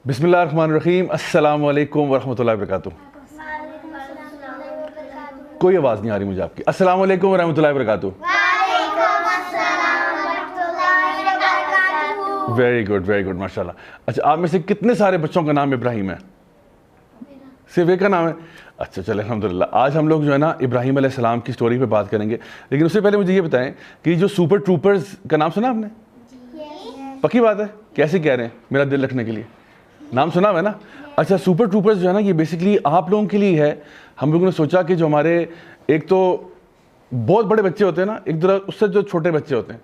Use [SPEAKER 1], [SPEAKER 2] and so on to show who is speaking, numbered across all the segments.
[SPEAKER 1] بسم اللہ الرحمن الرحیم. السلام علیکم ورحمۃ اللہ وبرکاتہ. کوئی آواز نہیں آ رہی مجھے آپ کی. السلام علیکم ورحمۃ اللہ وبرکاتہ. ویری گڈ ویری گڈ ماشاء اللہ. اچھا, آپ میں سے کتنے سارے بچوں کا نام ابراہیم ہے؟ صرف ایک کا نام ہے؟ اچھا چلے الحمدللہ. آج ہم لوگ جو ہے نا ابراہیم علیہ السلام کی سٹوری پہ بات کریں گے, لیکن اس سے پہلے مجھے یہ بتائیں کہ جو سپر ٹروپرز کا نام سنا آپ نے؟ پکی بات ہے؟ کیسے کہہ رہے ہیں میرا دل رکھنے کے لیے؟ نام سنا ہوا ہے نا. اچھا, سپر ٹروپرز جو ہے نا یہ بیسکلی آپ لوگوں کے لیے ہے. ہم لوگوں نے سوچا کہ جو ہمارے ایک تو بہت بڑے بچے ہوتے ہیں نا, ایک طرح اس سے جو چھوٹے بچے ہوتے ہیں,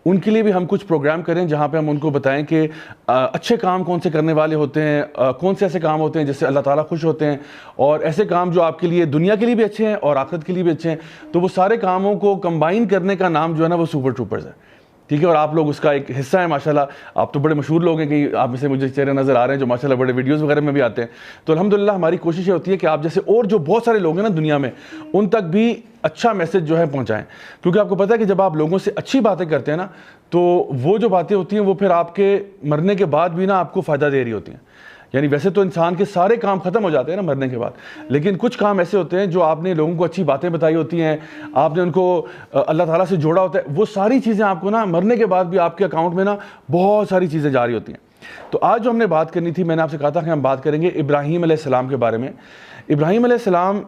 [SPEAKER 1] ان کے لیے بھی ہم کچھ پروگرام کریں جہاں پہ ہم ان کو بتائیں کہ اچھے کام کون سے کرنے والے ہوتے ہیں, کون سے ایسے کام ہوتے ہیں جس سے اللہ تعالیٰ خوش ہوتے ہیں, اور ایسے کام جو آپ کے لیے دنیا کے لیے بھی اچھے ہیں اور آخرت کے لیے بھی اچھے ہیں. تو وہ سارے کاموں کو کمبائن کرنے کا نام جو ہے نا وہ سپر ٹروپرز ہے. ٹھیک ہے, اور آپ لوگ اس کا ایک حصہ ہیں ماشاءاللہ. آپ تو بڑے مشہور لوگ ہیں کہ آپ میں سے مجھے چہرے نظر آ رہے ہیں جو ماشاءاللہ بڑے ویڈیوز وغیرہ میں بھی آتے ہیں. تو الحمدللہ ہماری کوشش یہ ہوتی ہے کہ آپ جیسے اور جو بہت سارے لوگ ہیں نا دنیا میں, ان تک بھی اچھا میسج جو ہے پہنچائیں. کیونکہ آپ کو پتہ ہے کہ جب آپ لوگوں سے اچھی باتیں کرتے ہیں نا, تو وہ جو باتیں ہوتی ہیں وہ پھر آپ کے مرنے کے بعد بھی نا آپ کو فائدہ دے رہی ہوتی ہیں. یعنی ویسے تو انسان کے سارے کام ختم ہو جاتے ہیں نا مرنے کے بعد, لیکن کچھ کام ایسے ہوتے ہیں جو آپ نے لوگوں کو اچھی باتیں بتائی ہوتی ہیں, آپ نے ان کو اللہ تعالیٰ سے جوڑا ہوتا ہے, وہ ساری چیزیں آپ کو نا مرنے کے بعد بھی آپ کے اکاؤنٹ میں نا بہت ساری چیزیں جاری ہوتی ہیں. تو آج جو ہم نے بات کرنی تھی, میں نے آپ سے کہا تھا کہ ہم بات کریں گے ابراہیم علیہ السلام کے بارے میں. ابراہیم علیہ السلام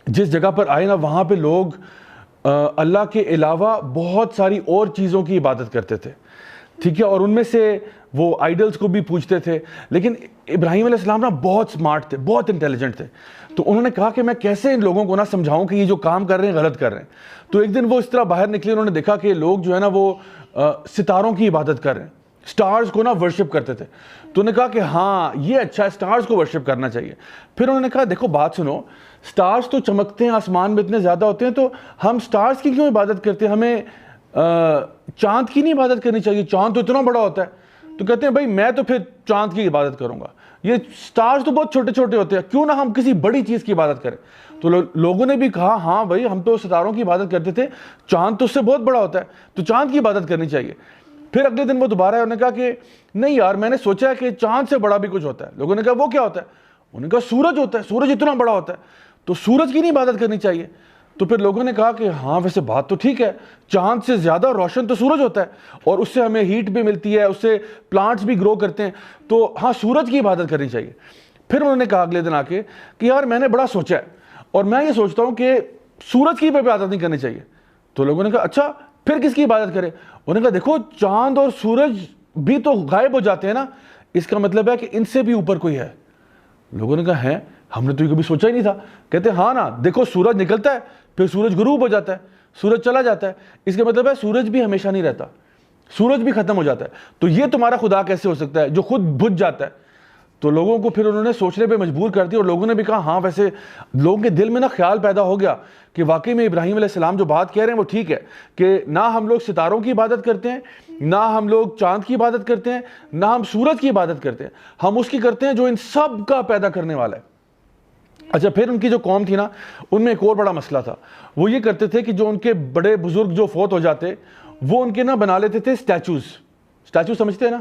[SPEAKER 1] جس جگہ پر آئے نا, وہاں پہ لوگ اللہ کے علاوہ بہت ساری اور چیزوں کی عبادت کرتے تھے. ٹھیک ہے, اور ان میں سے وہ آئیڈلز کو بھی پوجتے تھے. لیکن ابراہیم علیہ السلام نا بہت سمارٹ تھے, بہت انٹیلیجنٹ تھے. تو انہوں نے کہا کہ میں کیسے ان لوگوں کو نہ سمجھاؤں کہ یہ جو کام کر رہے ہیں غلط کر رہے ہیں. تو ایک دن وہ اس طرح باہر نکلے, انہوں نے دیکھا کہ لوگ جو ہے نا وہ ستاروں کی عبادت کر رہے ہیں, سٹارز کو نا ورشپ کرتے تھے. تو انہوں نے کہا کہ ہاں یہ اچھا ہے, سٹارز کو ورشپ کرنا چاہیے. پھر انہوں نے کہا دیکھو بات سنو, سٹارز تو چمکتے ہیں آسمان میں اتنے زیادہ ہوتے ہیں, تو ہم سٹارز کی کیوں عبادت کرتے ہیں, ہمیں چاند کی نہیں عبادت کرنی چاہیے, چاند تو اتنا بڑا ہوتا ہے. تو کہتے ہیں بھائی میں تو پھر چاند کی عبادت کروں گا, یہ سٹارز تو بہت چھوٹے چھوٹے ہوتے ہیں, کیوں نہ ہم کسی بڑی چیز کی عبادت کریں. تو لوگوں نے بھی کہا ہاں بھائی ہم تو ستاروں کی عبادت کرتے تھے, چاند تو اس سے بہت بڑا ہوتا ہے, تو چاند کی عبادت کرنی چاہیے. پھر اگلے دن وہ دوبارہ ہے, انہوں نے کہا کہ نہیں یار میں نے سوچا ہے کہ چاند سے بڑا بھی کچھ ہوتا ہے. لوگوں نے کہا وہ کیا ہوتا ہے؟ انہوں نے کہا سورج ہوتا ہے, سورج اتنا بڑا ہوتا ہے, تو سورج کی نہیں عبادت کرنی چاہیے. تو پھر لوگوں نے کہا کہ ہاں ویسے بات تو ٹھیک ہے, چاند سے زیادہ روشن تو سورج ہوتا ہے, اور اس سے ہمیں ہیٹ بھی ملتی ہے, اس سے پلانٹس بھی گرو کرتے ہیں, تو ہاں سورج کی عبادت کرنی چاہیے. پھر انہوں نے کہا اگلے دن آ کے کہ یار میں نے بڑا سوچا ہے, اور میں یہ سوچتا ہوں کہ سورج کی عبادت نہیں کرنی چاہیے. تو لوگوں نے کہا اچھا پھر کس کی عبادت کرے؟ انہوں نے کہا دیکھو چاند اور سورج بھی تو غائب ہو جاتے ہیں نا, اس کا مطلب ہے کہ ان سے بھی اوپر کوئی ہے. لوگوں نے کہا ہے ہم نے تو یہ کبھی سوچا ہی نہیں تھا. کہتے ہاں نا دیکھو سورج نکلتا ہے, پھر سورج غروب ہو جاتا ہے, سورج چلا جاتا ہے, اس کا مطلب ہے سورج بھی ہمیشہ نہیں رہتا, سورج بھی ختم ہو جاتا ہے. تو یہ تمہارا خدا کیسے ہو سکتا ہے جو خود بجھ جاتا ہے؟ تو لوگوں کو پھر انہوں نے سوچنے پہ مجبور کر دیا, اور لوگوں نے بھی کہا ہاں ویسے لوگوں کے دل میں نا خیال پیدا ہو گیا کہ واقعی میں ابراہیم علیہ السلام جو بات کہہ رہے ہیں وہ ٹھیک ہے, کہ نہ ہم لوگ ستاروں کی عبادت کرتے ہیں, نہ ہم لوگ چاند کی عبادت کرتے ہیں, نہ ہم سورج کی عبادت کرتے ہیں, ہم اس کی کرتے ہیں جو ان سب کا پیدا کرنے والا ہے. اچھا, پھر ان کی جو قوم تھی نا, ان میں ایک اور بڑا مسئلہ تھا. وہ یہ کرتے تھے کہ جو ان کے بڑے بزرگ جو فوت ہو جاتے, وہ ان کے نا بنا لیتے تھے سٹیچوز. سٹیچو سمجھتے ہیں نا,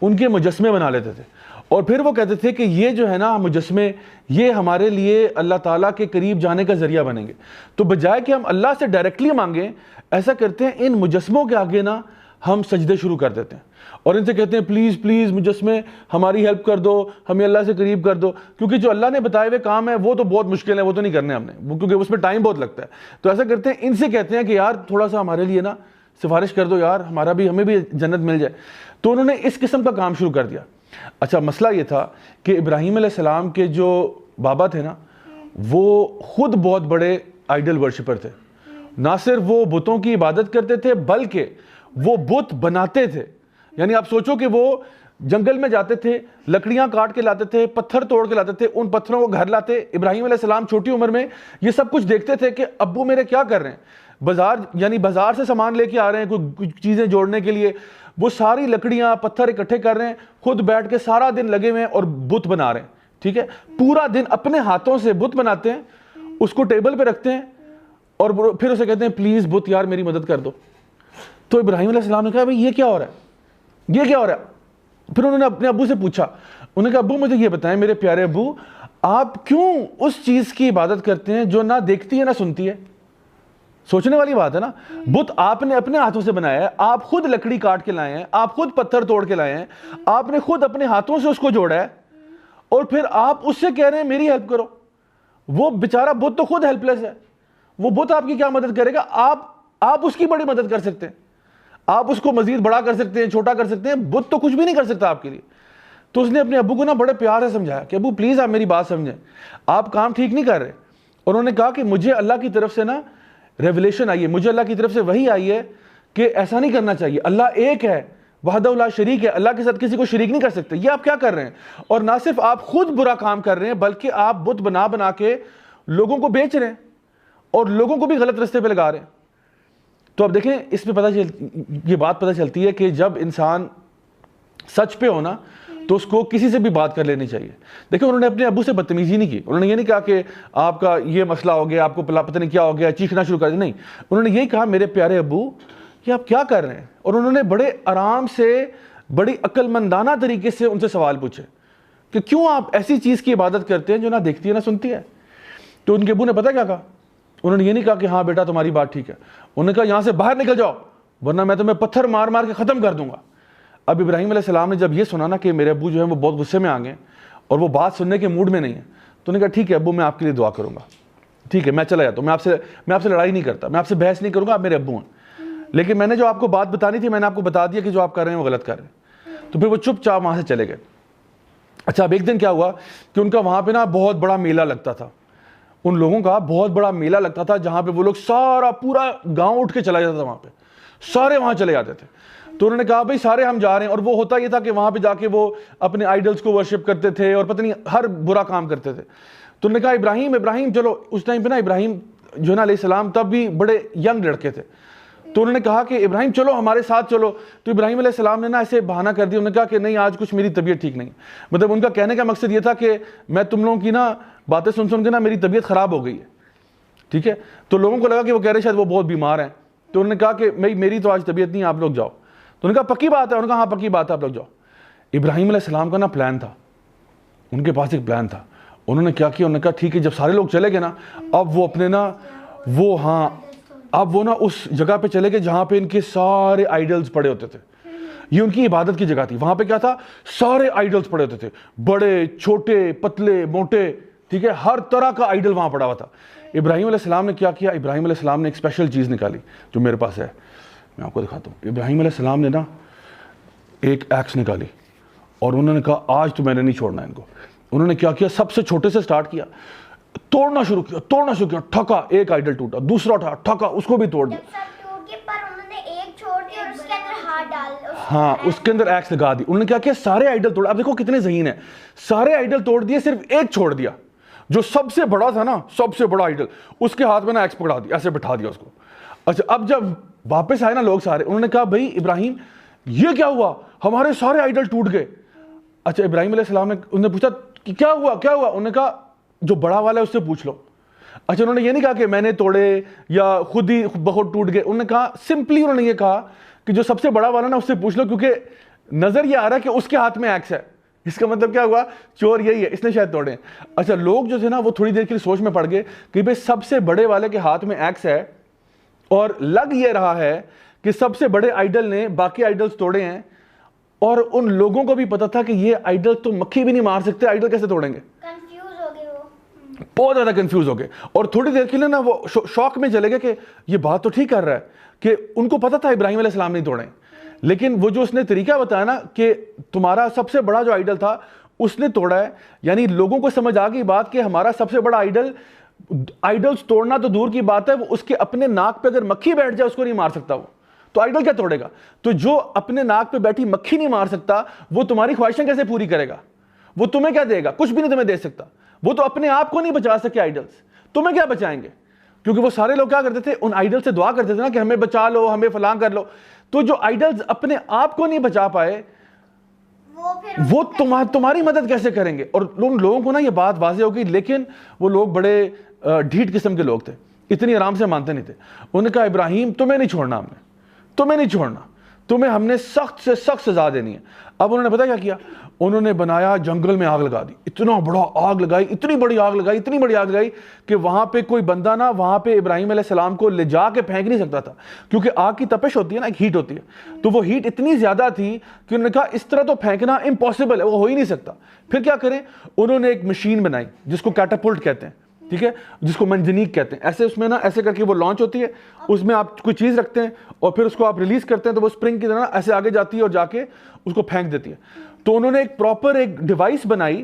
[SPEAKER 1] ان کے مجسمے بنا لیتے تھے, اور پھر وہ کہتے تھے کہ یہ جو ہے نا مجسمے, یہ ہمارے لیے اللہ تعالیٰ کے قریب جانے کا ذریعہ بنیں گے. تو بجائے کہ ہم اللہ سے ڈائریکٹلی مانگیں, ایسا کرتے ہیں ان مجسموں کے آگے نا ہم سجدے شروع کر دیتے ہیں, اور ان سے کہتے ہیں پلیز پلیز مجسمے ہماری ہیلپ کر دو, ہمیں اللہ سے قریب کر دو, کیونکہ جو اللہ نے بتائے ہوئے کام ہے وہ تو بہت مشکل ہے, وہ تو نہیں کرنے ہم نے, کیونکہ اس میں ٹائم بہت لگتا ہے. تو ایسا کرتے ہیں, ان سے کہتے ہیں کہ یار تھوڑا سا ہمارے لیے نا سفارش کر دو یار, ہمیں بھی جنت مل جائے. تو انہوں نے اس قسم کا کام شروع کر دیا. اچھا, مسئلہ یہ تھا کہ ابراہیم علیہ السلام کے جو بابا تھے نا, وہ خود بہت بڑے آئیڈل ورشپر تھے. نہ صرف وہ بتوں کی عبادت کرتے تھے بلکہ وہ بت بناتے تھے. یعنی آپ سوچو کہ وہ جنگل میں جاتے تھے, لکڑیاں کاٹ کے لاتے تھے, پتھر توڑ کے لاتے تھے, ان پتھروں کو گھر لاتے. ابراہیم علیہ السلام چھوٹی عمر میں یہ سب کچھ دیکھتے تھے کہ ابو میرے کیا کر رہے ہیں, بازار سے سامان لے کے آ رہے ہیں کوئی چیزیں جوڑنے کے لیے, وہ ساری لکڑیاں پتھر اکٹھے کر رہے ہیں, خود بیٹھ کے سارا دن لگے ہوئے ہیں اور بت بنا رہے ہیں. ٹھیک ہے, پورا دن اپنے ہاتھوں سے بت بناتے ہیں, اس کو ٹیبل پہ رکھتے ہیں, اور پھر اسے کہتے ہیں پلیز بت یار میری مدد کر دو. تو ابراہیم علیہ السلام نے کہا بھائی یہ کیا ہو رہا ہے, یہ کیا ہو رہا ہے؟ پھر انہوں نے اپنے ابو سے پوچھا, انہوں نے کہا ابو مجھے یہ بتائیں میرے پیارے ابو, آپ کیوں اس چیز کی عبادت کرتے ہیں جو نہ دیکھتی ہے نہ سنتی ہے؟ سوچنے والی بات ہے نا. بت آپ نے اپنے ہاتھوں سے بنایا ہے, آپ خود لکڑی کاٹ کے لائے ہیں, آپ خود پتھر توڑ کے لائے ہیں, آپ نے خود اپنے ہاتھوں سے اس کو جوڑا ہے, اور پھر آپ اس سے کہہ رہے ہیں میری ہیلپ کرو. وہ بیچارہ بت تو خود ہیلپ لیس ہے, وہ بت آپ کی کیا مدد کرے گا؟ آپ اس کی بڑی مدد کر سکتے ہیں, آپ اس کو مزید بڑا کر سکتے ہیں, چھوٹا کر سکتے ہیں, بت تو کچھ بھی نہیں کر سکتا آپ کے لیے. تو اس نے اپنے ابو کو نا بڑے پیار سے سمجھایا کہ ابو پلیز آپ میری بات سمجھیں, آپ کام ٹھیک نہیں کر رہے. اور انہوں نے کہا کہ مجھے اللہ کی طرف سے نا ریولیشن آئی ہے, مجھے اللہ کی طرف سے وحی آئی ہے کہ ایسا نہیں کرنا چاہیے, اللہ ایک ہے, وحدہ لا شریک ہے, اللہ کے ساتھ کسی کو شریک نہیں کر سکتے. یہ آپ کیا کر رہے ہیں؟ اور نہ صرف آپ خود برا کام کر رہے ہیں بلکہ آپ بت بنا بنا کے لوگوں کو بیچ رہے ہیں اور لوگوں کو بھی غلط رستے پہ لگا رہے ہیں. تو اب دیکھیں اس پہ یہ بات پتہ چلتی ہے کہ جب انسان سچ پہ ہونا تو اس کو کسی سے بھی بات کر لینی چاہیے. دیکھیں انہوں نے اپنے ابو سے بدتمیزی نہیں کی, انہوں نے یہ نہیں کہا کہ آپ کا یہ مسئلہ ہو گیا, آپ کو پتہ نہیں کیا ہو گیا, چیخنا شروع کر دیا. نہیں, انہوں نے یہی کہا میرے پیارے ابو کہ آپ کیا کر رہے ہیں. اور انہوں نے بڑے آرام سے بڑی عقل مندانہ طریقے سے ان سے سوال پوچھے کہ کیوں آپ ایسی چیز کی عبادت کرتے ہیں جو نہ دیکھتی ہے نہ سنتی ہے. تو ان کے ابو نے پتہ کیا کہا, انہوں نے یہ نہیں کہا کہ ہاں بیٹا تمہاری بات ٹھیک ہے, انہوں نے کہا یہاں سے باہر نکل جاؤ ورنہ میں تمہیں پتھر مار مار کے ختم کر دوں گا. اب ابراہیم علیہ السلام نے جب یہ سنا نا کہ میرے ابو جو ہیں وہ بہت غصے میں آ گئے اور وہ بات سننے کے موڈ میں نہیں ہے, تو انہوں نے کہا ٹھیک ہے ابو میں آپ کے لیے دعا کروں گا, ٹھیک ہے میں چلا جاتا ہوں, میں آپ سے لڑائی نہیں کرتا, میں آپ سے بحث نہیں کروں گا, آپ میرے ابو ہیں, لیکن میں نے جو آپ کو بات بتانی تھی میں نے آپ کو بتا دیا کہ جو آپ کر رہے ہیں وہ غلط کر رہے ہیں. تو پھر وہ چپ چاپ وہاں سے چلے گئے. اچھا اب ایک دن کیا ہوا کہ ان کا وہاں پہ نا بہت بڑا میلہ لگتا تھا, ان لوگوں کا بہت بڑا میلہ لگتا تھا جہاں پہ وہ لوگ سارا پورا گاؤں اٹھ کے چلا جاتا تھا, وہاں پہ سارے وہاں چلے جاتے تھے. تو انہوں نے کہا بھائی سارے ہم جا رہے ہیں, اور وہ ہوتا یہ تھا کہ وہاں پہ جا کے وہ اپنے آئیڈلز کو ورشپ کرتے تھے اور پتہ نہیں ہر برا کام کرتے تھے. تو انہوں نے کہا ابراہیم چلو, اس ٹائم پہ نا ابراہیم جو ہے نا علیہ السلام تب بھی بڑے ینگ لڑکے تھے, تو انہوں نے کہا کہ ابراہیم چلو ہمارے ساتھ چلو. تو ابراہیم علیہ السلام نے نا ایسے بہانہ کر دیا, انہوں نے کہا کہ نہیں آج کچھ میری طبیعت ٹھیک نہیں. مطلب ان کا کہنے کا مقصد یہ تھا کہ میں تم لوگوں کی نا باتیں سن کے نا میری طبیعت خراب ہو گئی ہے, ٹھیک ہے. تو لوگوں کو لگا کہ وہ کہہ رہے شاید وہ بہت بیمار ہیں, تو انہوں نے کہا کہ میری تو آج طبیعت نہیں, آپ لوگ جاؤ. تو انہوں نے کہا پکی بات ہے, انہوں نے کہا ہاں پکی بات ہے, آپ لوگ جاؤ. ابراہیم علیہ السلام کا نا پلان تھا, ان کے پاس ایک پلان تھا. انہوں نے کیا کیا, انہوں نے کہا ٹھیک ہے جب سارے لوگ چلے گئے نا, اب وہ اپنے نا اب وہ نا اس جگہ پہ چلے گئے جہاں پہ ان کے سارے آئیڈلز پڑے ہوتے تھے. یہ ان کی عبادت کی جگہ تھی. وہاں پہ کیا تھا, سارے آئیڈلز پڑے ہوتے تھے, بڑے چھوٹے پتلے موٹے, ٹھیک ہے, ہر طرح کا آئیڈل وہاں پڑا ہوا تھا. ابراہیم علیہ السلام نے کیا کیا, ابراہیم علیہ السلام نے ایک اسپیشل چیز نکالی جو میرے پاس ہے, میں آپ کو دکھاتا ہوں. ابراہیم علیہ السلام نے نا ایک ایکس نکالی اور انہوں نے کہا آج تو میں نے نہیں چھوڑنا ان کو. انہوں نے کیا کیا, سب سے چھوٹے سے سٹارٹ کیا, توڑنا شروع کیا, ٹھکا, ایک آئیڈل ٹوٹا, دوسرا اٹھا, ٹھکا, اس کو بھی توڑ دیا. ہاں اس کے اندر ایکس لگا دی. انہوں نے کیا کیا, سارے آئیڈل توڑا. اب دیکھو کتنے ذہین ہیں, سارے آئیڈل توڑ دیے, صرف ایک چھوڑ دیا جو سب سے بڑا تھا نا, سب سے بڑا آئیڈل, اس کے ہاتھ میں نا ایکس پکڑا دیا, ایسے بٹھا دیا اس کو. اچھا اب جب واپس آئے نا لوگ سارے, انہوں نے کہا بھائی ابراہیم یہ کیا ہوا, ہمارے سارے آئیڈل ٹوٹ گئے. اچھا ابراہیم علیہ السلام نے انہوں نے پوچھا کہ کیا ہوا. انہوں نے کہا جو بڑا والا ہے اس سے پوچھ لو. اچھا انہوں نے یہ نہیں کہا کہ میں نے توڑے یا خود ہی بہت ٹوٹ گئے. انہوں نے کہا سمپلی, انہوں نے یہ کہا کہ جو سب سے بڑا والا نا اس سے پوچھ لو, کیونکہ نظر یہ آ رہا ہے کہ اس کے ہاتھ میں ایکس ہے. اس کا مطلب کیا ہوا, چور یہی ہے, اس نے شاید توڑے. اچھا لوگ جو تھے نا وہ تھوڑی دیر کے لیے سوچ میں پڑ گئے کہ بھائی سب سے بڑے والے کے ہاتھ میں ایکس ہے, اور لگ یہ رہا ہے کہ سب سے بڑے آئیڈل نے باقی آئیڈلز توڑے ہیں, اور ان لوگوں کو بھی پتا تھا کہ یہ آئیڈل تو مکھی بھی نہیں مار سکتے, آئیڈل کیسے توڑیں گے. بہت زیادہ کنفیوز ہو گئے, اور تھوڑی دیر کے لیے نا وہ شوق میں چلے گئے کہ یہ بات تو ٹھیک کر رہا ہے, کہ ان کو پتا تھا ابراہیم علیہ السلام نہیں توڑے, لیکن وہ جو اس نے طریقہ بتایا نا کہ تمہارا سب سے بڑا جو آئیڈل تھا اس نے توڑا ہے, یعنی لوگوں کو سمجھ آ گئی بات کہ ہمارا سب سے بڑا آئیڈلز توڑنا تو دور کی بات ہے, وہ اس کے اپنے ناک پہ اگر مکھی بیٹھ جائے اس کو نہیں مار سکتا, وہ تو آئیڈل کیا توڑے گا. تو جو اپنے ناک پہ بیٹھی مکھی نہیں مار سکتا, وہ تمہاری خواہشیں کیسے پوری کرے گا, وہ تمہیں کیا دے گا, کچھ بھی نہیں تمہیں دے سکتا. وہ تو اپنے آپ کو نہیں بچا سکے آئیڈلز, تمہیں کیا بچائیں گے. کیونکہ وہ سارے لوگ کیا کرتے تھے, ان آئیڈل سے دعا کرتے تھے نا کہ ہمیں بچا لو, ہمیں فلاں کر لو. تو جو آئیڈلز اپنے آپ کو نہیں بچا پائے وہ تمہاری مدد کیسے کریں گے. اور ان لوگوں کو نا یہ بات واضح ہوگی, لیکن وہ لوگ بڑے ڈھیٹ قسم کے لوگ تھے, اتنی آرام سے مانتے نہیں تھے. انہوں نے کہا ابراہیم تمہیں نہیں چھوڑنا, ہم نے تمہیں نہیں چھوڑنا, تمہیں ہم نے سخت سے سخت سزا دینی ہے. اب انہوں نے پتا کیا کیا, انہوں نے بنایا جنگل میں آگ لگا دی, اتنا بڑا آگ لگائی, اتنی بڑی آگ لگائی کہ وہاں پہ کوئی بندہ نا وہاں پہ ابراہیم علیہ السلام کو لے جا کے پھینک نہیں سکتا تھا, کیونکہ آگ کی تپش ہوتی ہے نا, ایک ہیٹ ہوتی ہے, تو وہ ہیٹ اتنی زیادہ تھی کہ انہوں نے کہا اس طرح تو پھینکنا امپاسبل ہے, وہ ہو ہی نہیں سکتا. پھر کیا کریں, انہوں نے ایک مشین بنائی جس کو کیٹاپلٹ کہتے ہیں, ٹھیک ہے, جس کو منجنیق کہتے ہیں. ایسے اس میں نا ایسے کر کے وہ لانچ ہوتی ہے, اس میں آپ کوئی چیز رکھتے ہیں اور پھر اس کو آپ ریلیز کرتے ہیں تو وہ اسپرنگ کی طرح ایسے آگے جاتی ہے اور جا کے اس کو پھینک دیتی ہے. تو انہوں نے ایک پراپر ایک ڈیوائس بنائی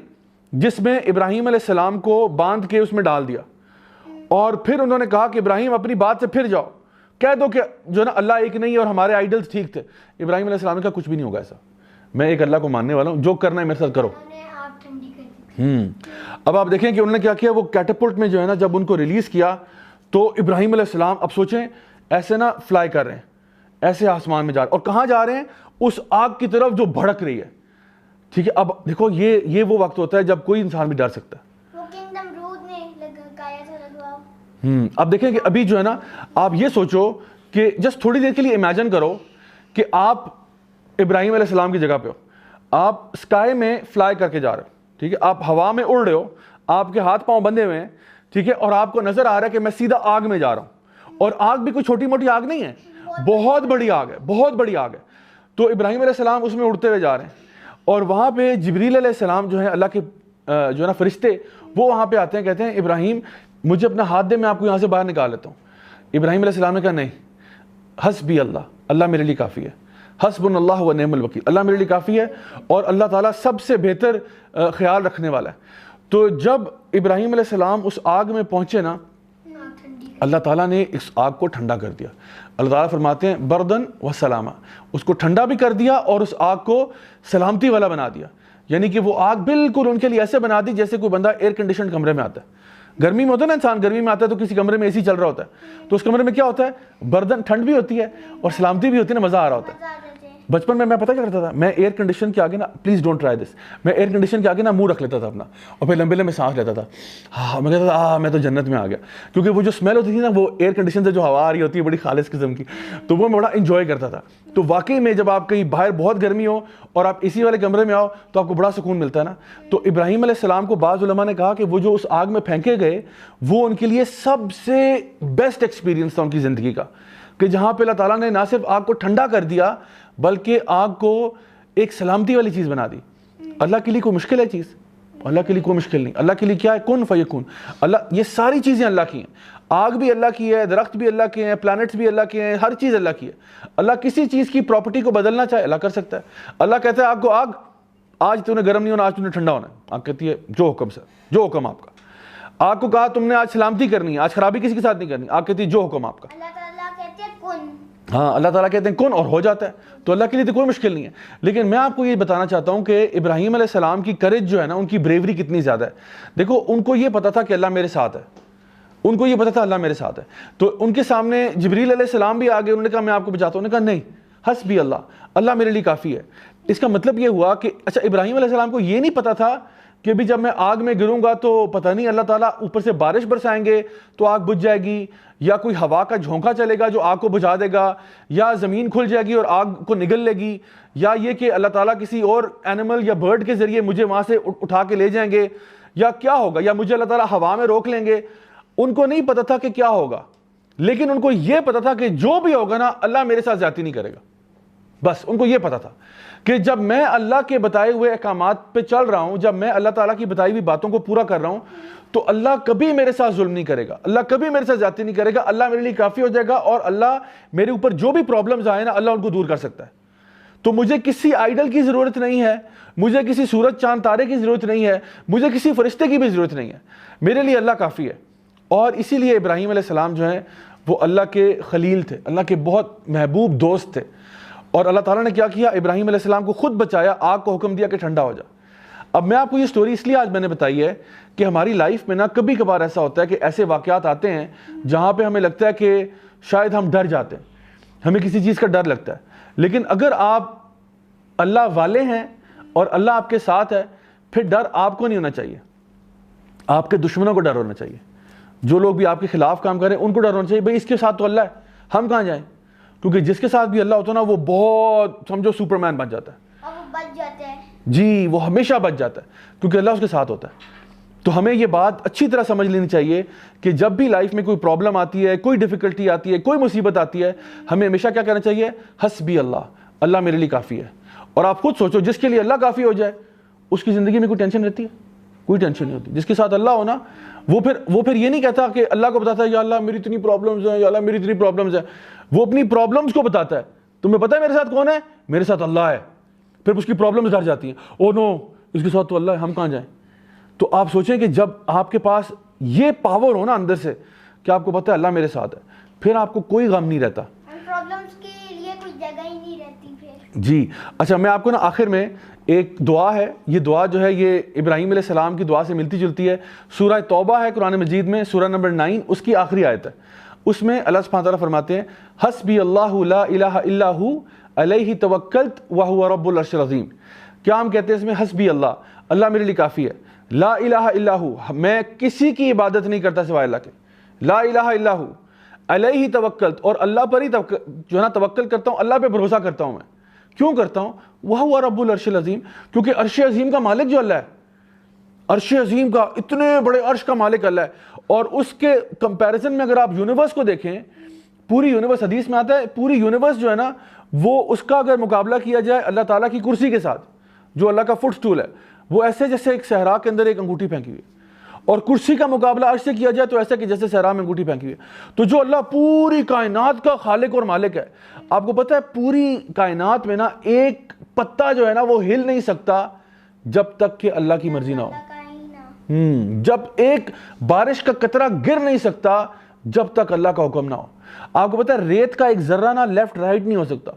[SPEAKER 1] جس میں ابراہیم علیہ السلام کو باندھ کے اس میں ڈال دیا, اور پھر انہوں نے کہا کہ ابراہیم اپنی بات سے پھر جاؤ, کہہ دو کہ جو ہے نا اللہ ایک نہیں اور ہمارے آئیڈلز ٹھیک تھے. ابراہیم علیہ السلام نے کہا کچھ بھی نہیں ہوگا ایسا, میں ایک اللہ کو ماننے والا ہوں, جو کرنا ہے میرے ساتھ کرو. اب آپ دیکھیں کہ انہوں نے کیا کیا, وہ کیٹاپلٹ میں جو ہے نا جب ان کو ریلیز کیا تو ابراہیم علیہ السلام, اب سوچیں ایسے نا فلائی کر رہے ہیں, ایسے آسمان میں جا رہے ہیں, اور کہاں جا رہے ہیں, اس آگ کی طرف جو بھڑک رہی ہے. ٹھیک ہے, اب دیکھو یہ وہ وقت ہوتا ہے جب کوئی انسان بھی ڈر سکتا ہے. اب دیکھیں کہ ابھی جو ہے نا آپ یہ سوچو کہ جسٹ تھوڑی دیر کے لیے امیجن کرو کہ آپ ابراہیم علیہ السلام کی جگہ پہ ہو, آپ اسکائی میں فلائی کر کے جا رہے ہو, ٹھیک ہے, آپ ہوا میں اڑ رہے ہو, آپ کے ہاتھ پاؤں بندھے ہوئے ہیں, ٹھیک ہے, اور آپ کو نظر آ رہا ہے کہ میں سیدھا آگ میں جا رہا ہوں, اور آگ بھی کوئی چھوٹی موٹی آگ نہیں ہے, بہت بڑی آگ ہے, بہت بڑی آگ ہے. تو ابراہیم علیہ السلام اس میں اڑتے ہوئے جا رہے ہیں, اور وہاں پہ جبریل علیہ السلام جو ہے اللہ کے جو ہے نا فرشتے, وہ وہاں پہ آتے ہیں, کہتے ہیں ابراہیم مجھے اپنا ہاتھ دے, میں آپ کو یہاں سے باہر نکال لیتا ہوں. ابراہیم علیہ السلام نے کہا نہیں, حسبی اللہ, اللہ میرے لیے کافی ہے, حسبنا اللہ و نعم الوکیل, اللہ میرے لیے کافی ہے اور اللہ تعالیٰ سب سے بہتر خیال رکھنے والا ہے. تو جب ابراہیم علیہ السلام اس آگ میں پہنچے نا, اللہ تعالیٰ نے اس آگ کو ٹھنڈا کر دیا. اللہ تعالیٰ فرماتے ہیں بردن و سلامہ, اس کو ٹھنڈا بھی کر دیا اور اس آگ کو سلامتی والا بنا دیا. یعنی کہ وہ آگ بالکل ان کے لیے ایسے بنا دی جیسے کوئی بندہ ایئر کنڈیشنڈ کمرے میں آتا ہے. گرمی میں ہوتا ہے نا, انسان گرمی میں آتا ہے تو کسی کمرے میں اے سی چل رہا ہوتا ہے, تو اس کمرے میں کیا ہوتا ہے, بردن ٹھنڈ بھی ہوتی ہے اور سلامتی بھی ہوتی ہے نا, مزہ آ رہا ہوتا ہے. بچپن میں پتہ کیا کرتا تھا, میں ایئر کنڈیشن کے آگے نا, پلیز ڈونٹ ٹرائی دس, میں ایئر کنڈیشن کے آگے نا منہ رکھ لیتا تھا اپنا, اور پھر لمبے لمبے سانس لیتا تھا, ہاں میں کہتا تھا میں تو جنت میں آ گیا, کیونکہ وہ جو اسمیل ہوتی تھی نا, وہ ایئر کنڈیشن سے جو ہوا آ رہی ہوتی ہے بڑی خالص قسم کی, تو وہ میں بڑا انجوائے کرتا تھا. تو واقعی میں جب آپ کہیں باہر بہت گرمی ہو اور آپ اسی والے کمرے میں آؤ تو آپ کو بڑا سکون ملتا ہے نا. تو ابراہیم علیہ السلام کو بعض علماء نے کہا کہ وہ جو اس آگ میں پھینکے گئے, وہ ان کے لیے سب سے بیسٹ ایکسپیرینس تھا ان کی زندگی کا, کہ جہاں پہ اللہ تعالیٰ نے نہ صرف آگ کو ٹھنڈا کر دیا بلکہ آگ کو ایک سلامتی والی چیز بنا دی. اللہ کے لیے کوئی مشکل ہے چیز, اللہ کے لیے کوئی مشکل نہیں. اللہ کے لیے کیا ہے, کن فیکون. اللہ, یہ ساری چیزیں اللہ کی ہیں, آگ بھی اللہ کی ہے, درخت بھی اللہ کے ہیں, پلانٹس بھی اللہ کے ہیں, ہر چیز اللہ کی ہے. اللہ کسی چیز کی پراپرٹی کو بدلنا چاہے اللہ کر سکتا ہے. اللہ کہتا ہے آگ کو, آگ آج تو نے گرم نہیں ہونا, آج تو نے ٹھنڈا ہونا ہے. آگ کہتی ہے جو حکم سر, جو حکم آپ کا. آگ کو کہا تم نے آج سلامتی کرنی ہے, آج خرابی کسی کے ساتھ نہیں کرنی, آگ کہتی ہے جو حکم آپ کا. ہاں, اللہ تعالیٰ کہتے ہیں کن اور ہو جاتا ہے. تو اللہ کے لیے تو کوئی مشکل نہیں ہے. لیکن میں آپ کو یہ بتانا چاہتا ہوں کہ ابراہیم علیہ السلام کی کریج جو ہے نا, ان کی بریوری کتنی زیادہ ہے. دیکھو, ان کو یہ پتا تھا کہ اللہ میرے ساتھ ہے, ان کو یہ پتا تھا اللہ میرے ساتھ ہے. تو ان کے سامنے جبریل علیہ السلام بھی آگے, انہوں نے کہا میں آپ کو بچاتا ہوں. انہوں نے کہا نہیں, حسبی اللہ, اللہ میرے لیے کافی ہے. اس کا مطلب یہ ہوا کہ اچھا ابراہیم علیہ السلام کو یہ نہیں پتا تھا کہ بھی جب میں آگ میں گروں گا تو پتہ نہیں اللہ تعالیٰ اوپر سے بارش برسائیں گے تو آگ بجھ جائے گی, یا کوئی ہوا کا جھونکا چلے گا جو آگ کو بجھا دے گا, یا زمین کھل جائے گی اور آگ کو نگل لے گی, یا یہ کہ اللہ تعالیٰ کسی اور اینیمل یا برڈ کے ذریعے مجھے وہاں سے اٹھا کے لے جائیں گے, یا کیا ہوگا, یا مجھے اللہ تعالیٰ ہوا میں روک لیں گے. ان کو نہیں پتا تھا کہ کیا ہوگا, لیکن ان کو یہ پتا تھا کہ جو بھی ہوگا نا اللہ میرے ساتھ زیادتی نہیں کرے گا. بس ان کو یہ پتا تھا کہ جب میں اللہ کے بتائے ہوئے احکامات پہ چل رہا ہوں, جب میں اللہ تعالیٰ کی بتائی ہوئی باتوں کو پورا کر رہا ہوں, تو اللہ کبھی میرے ساتھ ظلم نہیں کرے گا, اللہ کبھی میرے ساتھ زیادتی نہیں کرے گا. اللہ میرے لیے کافی ہو جائے گا, اور اللہ میرے اوپر جو بھی پرابلمز آئے نا اللہ ان کو دور کر سکتا ہے. تو مجھے کسی آئیڈل کی ضرورت نہیں ہے, مجھے کسی سورج چاند تارے کی ضرورت نہیں ہے, مجھے کسی فرشتے کی بھی ضرورت نہیں ہے. میرے لیے اللہ کافی ہے. اور اسی لیے ابراہیم علیہ السلام جو ہیں وہ اللہ کے خلیل تھے, اللہ کے بہت محبوب دوست تھے. اور اللہ تعالیٰ نے کیا کیا, ابراہیم علیہ السلام کو خود بچایا, آگ کو حکم دیا کہ ٹھنڈا ہو جا. اب میں آپ کو یہ سٹوری اس لیے آج میں نے بتائی ہے کہ ہماری لائف میں نا کبھی کبھار ایسا ہوتا ہے کہ ایسے واقعات آتے ہیں جہاں پہ ہمیں لگتا ہے کہ شاید ہم ڈر جاتے ہیں, ہمیں کسی چیز کا ڈر لگتا ہے. لیکن اگر آپ اللہ والے ہیں اور اللہ آپ کے ساتھ ہے, پھر ڈر آپ کو نہیں ہونا چاہیے, آپ کے دشمنوں کو ڈر ہونا چاہیے. جو لوگ بھی آپ کے خلاف کام کریں ان کو ڈر ہونا چاہیے, بھئی اس کے ساتھ تو اللہ ہے, ہم کہاں جائیں. کیونکہ جس کے ساتھ بھی اللہ ہوتا ہے نا وہ بہت سمجھو سپرمین بن جاتا ہے
[SPEAKER 2] اور وہ بچ جاتا ہے.
[SPEAKER 1] جی, وہ ہمیشہ بچ جاتا ہے کیونکہ اللہ اس کے ساتھ ہوتا ہے. تو ہمیں یہ بات اچھی طرح سمجھ لینی چاہیے کہ جب بھی لائف میں کوئی پرابلم آتی ہے, کوئی ڈیفیکلٹی آتی ہے, کوئی مصیبت آتی ہے, ہمیں ہمیشہ کیا کہنا چاہیے؟ حسبی اللہ, اللہ میرے لیے کافی ہے. اور آپ خود سوچو, جس کے لیے اللہ کافی ہو جائے اس کی زندگی میں کوئی ٹینشن رہتی ہے؟ کوئی ٹینشن نہیں ہوتی. جس کے ساتھ اللہ ہونا وہ پھر یہ نہیں کہتا کہ اللہ کو بتاتا ہے یا اللہ میری اتنی پرابلمز ہیں, یا اللہ میری اتنی پرابلمز ہیں. وہ اپنی پرابلمز کو بتاتا ہے, تمہیں پتہ ہے میرے ساتھ کون ہے؟ میرے ساتھ اللہ ہے. پھر اس کی پرابلمز ڈر جاتی ہیں, او نو اس کے ساتھ تو اللہ ہے, ہم کہاں جائیں. تو آپ سوچیں کہ جب آپ کے پاس یہ پاور ہو نا اندر سے کہ آپ کو پتہ ہے اللہ میرے ساتھ ہے, پھر آپ کو کوئی غم نہیں رہتا,
[SPEAKER 2] پرابلمز کے لیے کوئی جگہ ہی نہیں رہتی پھر.
[SPEAKER 1] جی. اچھا, میں آپ کو نا آخر میں ایک دعا ہے, یہ دعا جو ہے یہ ابراہیم علیہ السلام کی دعا سے ملتی جلتی ہے. سورہ توبہ ہے قرآن مجید میں, سورہ نمبر 9, اس کی آخری آیت ہے. اس میں اللہ سبحانہ تعالیٰ فرماتے ہیں حسبی اللہ لا الہ الا ہو علیہ توکلت وہو رب العرش العظیم. کیا ہم کہتے ہیں اس میں؟ حسبی اللہ, اللہ میرے لیے کافی ہے. لا الہ الا ہو, میں کسی کی عبادت نہیں کرتا سوائے اللہ کے. لا الہ الا ہو علیہ توکلت, اور اللہ پر ہی جو ہے نا توکل کرتا ہوں, اللہ پہ بھروسہ کرتا ہوں. میں کیوں کرتا ہوں؟ وہو رب العرش العظیم, کیونکہ عرش عظیم کا مالک جو اللہ ہے, عرش عظیم کا, اتنے بڑے عرش کا مالک اللہ ہے. اور اس کے کمپیریزن میں اگر آپ یونیورس کو دیکھیں, پوری یونیورس, حدیث میں آتا ہے پوری یونیورس جو ہے نا وہ اس کا اگر مقابلہ کیا جائے اللہ تعالیٰ کی کرسی کے ساتھ, جو اللہ کا فٹ سٹول ہے, وہ ایسے جیسے ایک صحرا کے اندر ایک انگوٹھی پھینکی ہوئی ہے. اور کرسی کا مقابلہ عرش سے کیا جائے تو ایسے کہ جیسے صحرا میں انگوٹھی پھینکی ہوئی ہے. تو جو اللہ پوری کائنات کا خالق اور مالک ہے, آپ کو پتہ ہے پوری کائنات میں نا ایک پتا جو ہے نا وہ ہل نہیں سکتا جب تک کہ اللہ کی مرضی نہ ہو. جب ایک بارش کا قطرہ گر نہیں سکتا جب تک اللہ کا حکم نہ ہو. آپ کو پتہ ہے ریت کا ایک ذرہ نہ لیفٹ رائٹ نہیں ہو سکتا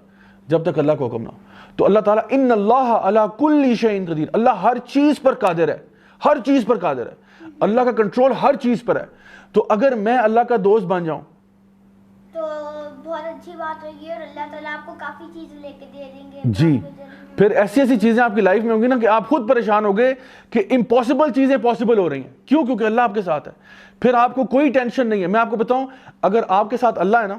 [SPEAKER 1] جب تک اللہ کا حکم نہ ہو. تو اللہ تعالیٰ ان اللہ علی کل شیء قدیر, اللہ ہر چیز پر قادر ہے, ہر چیز پر قادر ہے. اللہ کا کنٹرول ہر چیز پر ہے. تو اگر میں اللہ کا دوست بن جاؤں
[SPEAKER 2] تو بہت اچھی بات ہوگی, اور اللہ تعالیٰ آپ کو کافی چیزیں لے کے دے دیں گے.
[SPEAKER 1] جی, پھر ایسی ایسی چیزیں آپ کی لائف میں ہوں گی نا کہ آپ خود پریشان ہو گئے کہ امپاسبل چیزیں پاسبل ہو رہی ہیں. کیوں؟ کیونکہ اللہ آپ کے ساتھ ہے. پھر آپ کو کوئی ٹینشن نہیں ہے. میں آپ کو بتاؤں, اگر آپ کے ساتھ اللہ ہے نا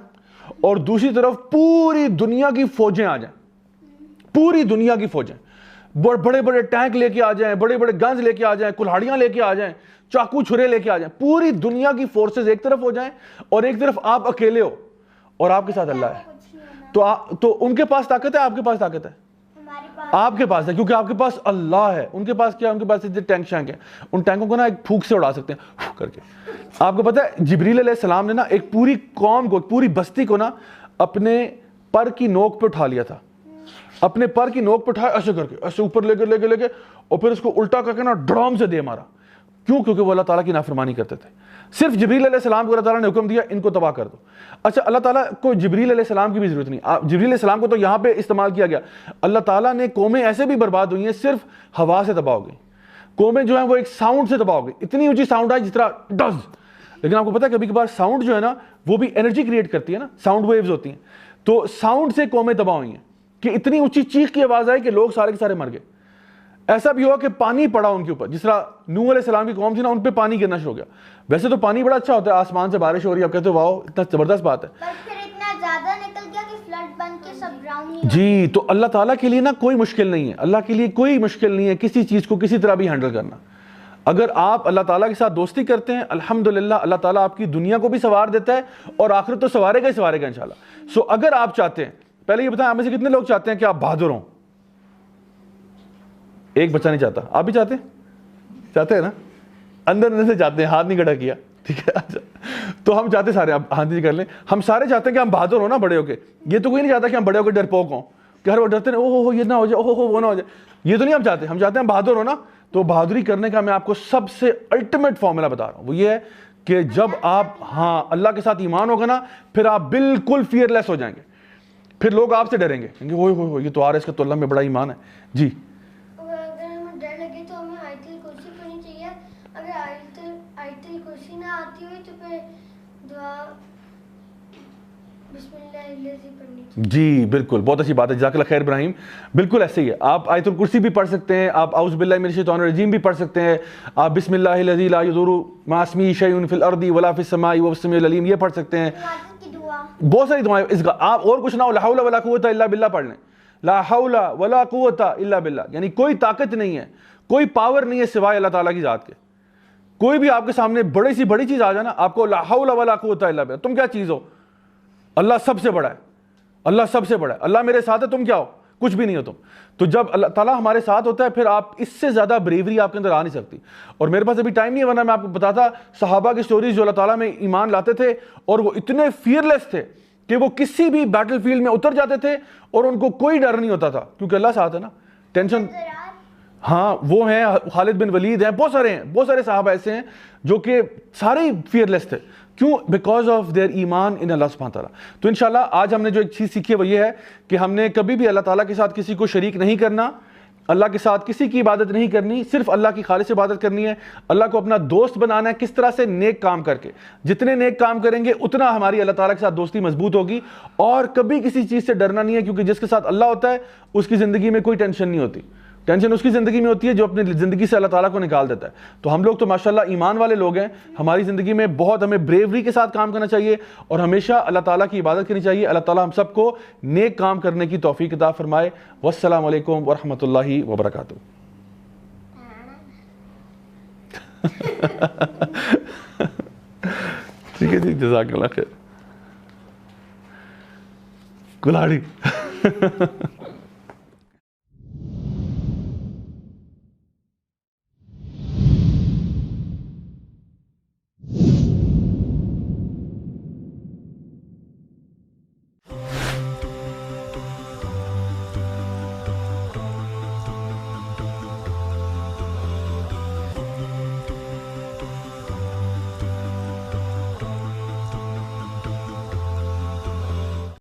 [SPEAKER 1] اور دوسری طرف پوری دنیا کی فوجیں آ جائیں, پوری دنیا کی فوجیں, بڑے بڑے ٹینک لے کے آ جائیں, بڑے بڑے گنز لے کے آ جائیں, کلہاڑیاں لے کے آ جائیں, چاقو چھرے لے کے آ جائیں, پوری دنیا کی فورسز ایک طرف ہو جائیں اور ایک طرف آپ اکیلے ہو اور آپ کے ساتھ اللہ ہے, تو ان کے پاس طاقت ہے, آپ کے پاس طاقت ہے؟ آپ کے پاس ہے, کیونکہ آپ کے پاس اللہ ہے. ان کے پاس کیا؟ ان کے پاس ٹینک شینک ہیں, ان ٹینکوں کو نا ایک پھونک سے اڑا سکتے ہیں کر کے. آپ کو پتہ ہے جبریل علیہ السلام نے نا ایک پوری قوم کو, پوری بستی کو نا اپنے پر کی نوک پہ اٹھا لیا تھا, اپنے پر کی نوک پہ اٹھایا ایسے کر کے, ایسے اوپر لے کے اور پھر اس کو الٹا کر کے نا ڈرام سے دے مارا. کیوں؟ کیونکہ وہ اللہ تعالیٰ کی نافرمانی کرتے تھے. صرف جبریل علیہ السلام کو اللہ تعالیٰ نے حکم دیا ان کو تباہ کر دو. اچھا, اللہ تعالیٰ کو جبریل علیہ السلام کی بھی ضرورت نہیں. جبریل علیہ السلام کو تو یہاں پہ استعمال کیا گیا. اللہ تعالیٰ نے قومیں ایسے بھی برباد ہوئی ہیں صرف ہوا سے تباہ ہو گئی. قومیں جو ہیں وہ ایک ساؤنڈ سے تباہ ہو گئی. اتنی اونچی ساؤنڈ آئی جس طرح ڈز, لیکن آپ کو پتہ ہے کبھی کبھار ساؤنڈ جو ہے نا وہ بھی انرجی کریٹ کرتی ہے نا, ساؤنڈ ویوز ہوتی ہیں. تو ساؤنڈ سے قومیں تباہ ہوئی ہیں کہ اتنی اونچی چیخ کی آواز آئی کہ لوگ سارے کے سارے مر گئے. ایسا بھی ہوا کہ پانی پڑا ان کے اوپر, جس طرح نوح علیہ السلام کی قوم تھی نا ان پہ پانی گرنا شروع ہو گیا. ویسے تو پانی بڑا اچھا ہوتا ہے, آسمان سے بارش ہو رہی ہے, آپ کہتے ہو واو اتنا زبردست بات ہے,
[SPEAKER 2] پر پھر اتنا زیادہ نکل گیا کہ فلڈ بن کے سب ڈراؤن ہی.
[SPEAKER 1] جی, تو اللہ تعالیٰ کے لیے نا کوئی مشکل نہیں ہے, اللہ کے لیے کوئی مشکل نہیں ہے کسی چیز کو کسی طرح بھی ہینڈل کرنا. اگر آپ اللہ تعالیٰ کے ساتھ دوستی کرتے ہیں الحمدللہ اللہ تعالیٰ آپ کی دنیا کو بھی سنوار دیتا ہے اور آخرت تو سنوارے گا ہی سنوارے گا انشاءاللہ. سو اگر آپ چاہتے ہیں, پہلے یہ بتائیں آپ میں سے کتنے لوگ چاہتے ہیں کہ آپ بہادر ہوں؟ ایک بچہ نہیں چاہتا. آپ بھی چاہتے ہیں نا, اندر سے چاہتے ہیں, ہاتھ نہیں کھڑا کیا, ٹھیک ہے. اچھا, تو ہم چاہتے سارے, آپ ہاتھ نہیں کر لیں, ہم سارے چاہتے ہیں کہ ہم بہادر ہوں نا بڑے ہو کے. یہ تو کوئی نہیں چاہتا کہ ہم بڑے ہو کے ڈرپوک ہوں, کہ ہر وہ ڈرتے ہیں اوہ یہ نہ ہو جائے, اوہ وہ نہ ہو جائے. یہ تو نہیں ہم چاہتے. ہم چاہتے ہیں بہادر ہو نا. تو بہادری کرنے کا میں آپ کو سب سے الٹیمیٹ فارمولا بتا رہا ہوں, وہ یہ ہے کہ جب آپ اللہ کے ساتھ ایمان ہوگا نا پھر آپ بالکل فیئر لیس ہو جائیں گے. پھر لوگ آپ سے ڈریں گے, کہیں گے وہ یہ تو آ رہا ہے, اس کا تو اللہ میں بڑا ایمان ہے. جی,
[SPEAKER 2] اگر ہمیں ڈر لگے تو ہمیں آیت الکرسی پڑھنی چاہیے. اگر آیت الکرسی نہ آتی ہوئی تو پھر دعا بسم اللہ الذی پڑھنی چاہیے.
[SPEAKER 1] جی بالکل, بہت اچھی بات ہے, جزاک اللہ خیر ابراہیم. بالکل ایسے ہی ہے, آپ آیت الکرسی بھی پڑھ سکتے ہیں, آپ اعوذ باللہ من الشیطان الرجیم بھی پڑھ سکتے ہیں, آپ بسم اللہ الذی لا یضر مع اسمہ شیء فی الارض ولا فی السماء وهو السمیع العلیم یہ پڑھ سکتے ہیں. بہت ساری دعائیں اس کا، آپ اور کچھ نہ ہو لا حول ولا قوت الا باللہ پڑھ لیں، لا حول ولا قوت الا باللہ، یعنی کوئی طاقت نہیں ہے، کوئی پاور نہیں ہے سوائے اللہ تعالیٰ کی ذات کے. کوئی بھی آپ کے سامنے بڑی سی بڑی چیز آ جائے نا، آپ کو لا حول ولا قوت الا باللہ، تم کیا چیز ہو؟ اللہ سب سے بڑا ہے، اللہ سب سے بڑا ہے، اللہ میرے ساتھ ہے، تم کیا ہو؟ کچھ بھی نہیں ہو تم. تو جب اللہ تعالیٰ ہمارے ساتھ ہوتا ہے پھر آپ اس سے زیادہ بریوری آپ کے اندر آ نہیں سکتی. اور میرے پاس ابھی ٹائم نہیں ہے ورنہ میں آپ کو بتاتا صحابہ کی سٹوریز جو اللہ تعالیٰ میں ایمان لاتے تھے اور وہ اتنے فیئرلیس تھے کہ وہ کسی بھی بیٹل فیلڈ میں اتر جاتے تھے اور ان کو کوئی ڈر نہیں ہوتا تھا کیونکہ اللہ ساتھ ہے نا. ٹینشن، ہاں وہ ہیں خالد بن ولید ہیں، بہت سارے ہیں، بہت سارے صحابہ ایسے ہیں جو کہ سارے فیئرلیس تھے. کیوں؟ بیکاز آف دیئر ایمان ان اللہ سبحانہ تعالیٰ. تو انشاءاللہ آج ہم نے جو ایک چیز سیکھی ہے وہ یہ ہے کہ ہم نے کبھی بھی اللہ تعالیٰ کے ساتھ کسی کو شریک نہیں کرنا، اللہ کے ساتھ کسی کی عبادت نہیں کرنی، صرف اللہ کی خالص عبادت کرنی ہے. اللہ کو اپنا دوست بنانا ہے. کس طرح سے؟ نیک کام کر کے. جتنے نیک کام کریں گے اتنا ہماری اللہ تعالیٰ کے ساتھ دوستی مضبوط ہوگی. اور کبھی کسی چیز سے ڈرنا نہیں ہے کیونکہ جس کے ساتھ اللہ ہوتا ہے اس کی زندگی میں کوئی ٹینشن نہیں ہوتی. ٹینشن اس کی زندگی میں ہوتی ہے جو اپنی زندگی سے اللہ تعالیٰ کو نکال دیتا ہے. تو ہم لوگ تو ماشاءاللہ ایمان والے لوگ ہیں. ہماری زندگی میں بہت ہمیں بریوری کے ساتھ کام کرنا چاہیے اور ہمیشہ اللہ تعالیٰ کی عبادت کرنی چاہیے. اللہ تعالیٰ ہم سب کو نیک کام کرنے کی توفیق عطا فرمائے. والسلام علیکم ورحمۃ اللہ وبرکاتہ. ٹھیک ہے جی، جزاک اللہ خیر. کلاڑی